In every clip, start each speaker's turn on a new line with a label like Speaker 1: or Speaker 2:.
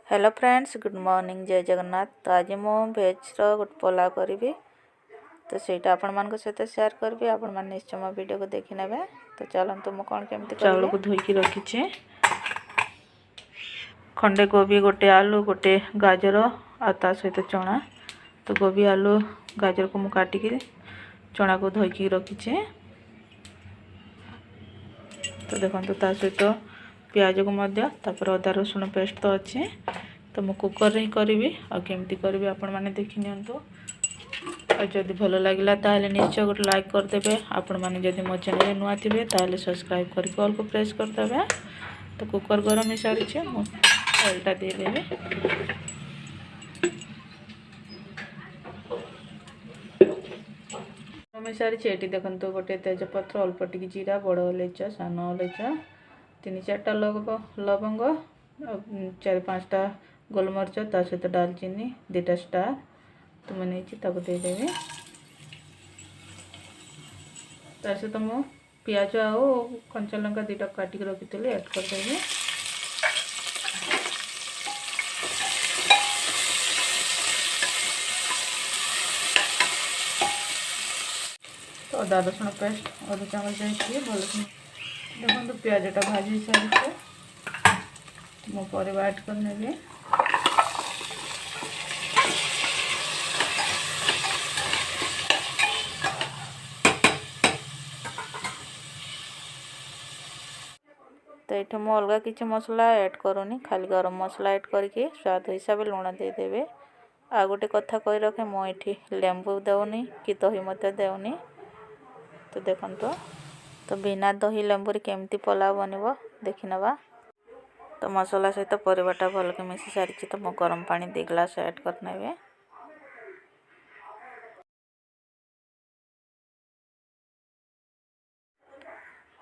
Speaker 1: Hello friends, good morning, जय जगन्नाथ। तो आज मु भेज गोटे पोलाव करी तो सहीटा आपण मान सहित शेयर करी। आपण मैंने निश्चय मो वीडियो को देखी ने। तो चलते मुझे कौन केमती चाउल को धोईकी रखीचे। खंडे गोभी, गोटे आलू, गोटे गाजर आ सहित चना। तो गोभी, आलू, गाजर को मुझे काटिकी चना को धोईकी रखीचे। तो देखो ता सहित पियाज को अदा रसुण पेस्ट तो अच्छे। तो मु कुकर ही करी आमती करी आपण मैंने देखी नियंतु। और जदि भल लगे ताले निश्चय गोटे लाइक करदे। आपण मैंने जदि मो चैनल नुआ थे ताले सब्सक्राइब करके ऑल को प्रेस करदे। तो कुकर गरम हो सारी ऑयलटा देदेवी। गरम हो सारी ये देखो गोटे तेजपत्र, अल्प टिक जीरा, बड़ अलैच, सान अलैच, 3-4टा लवंग, 4-5टा गोलमरीच, ता सहित दालचीनी 2टा स्टार तो मैंने देदेवी। ता सहित मु पियाज आ कंचा लंका 2टा काटिक रखी ऐड करदेवी। तो अदा रसुण पेस्ट अधा चामच देखे भल देखो पियाजटा भाजी सारी मो परिवा ऐड करने। तो ये मुझे अलग किसी मसला ऐड करूनी, खाली गरम मसला ऐड करके स्वाद हिसाब से लुण देदेवे। आ गोटे कथा कही रखे मुझे लेंबू देउनी कि दही मत देउनी। तो देखो तो बिना दही लेंबू केमती पोलाव बनब देखी नवा। तो मसला सहित परिवाटा भल के मिसी सारी तो मो गरम पानी 2 गिलास ऐड करने।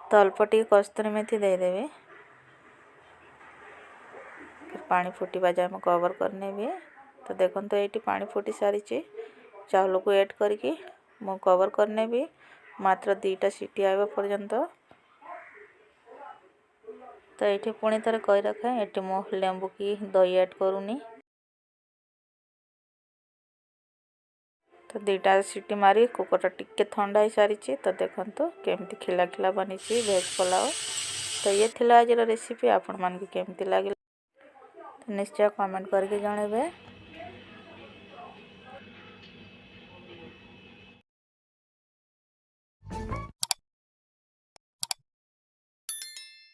Speaker 1: तो अल्प टी कस्तूरी मेथी देदेवी। फिर पानी फुटवा जाए मैं कवर करने। तो देखो तो ये पानी फुटी सारी चावल को ऐड करके मु कवर करने भी मात्र 2टा सीटी आवा पर्यंत। तो ये पुणी थे कही रखे ये मु लेंबू की दही ऐड करूनी। तो 2टा सीटी मारी कुकर टिके ठंडा हो सारी। तो देखो केमती खिला खिला बनी वेज पोलाव। तो ये थी आज रेसिपी। आपण मान केमती लगे तो निश्चय कमेंट करके जनइबे।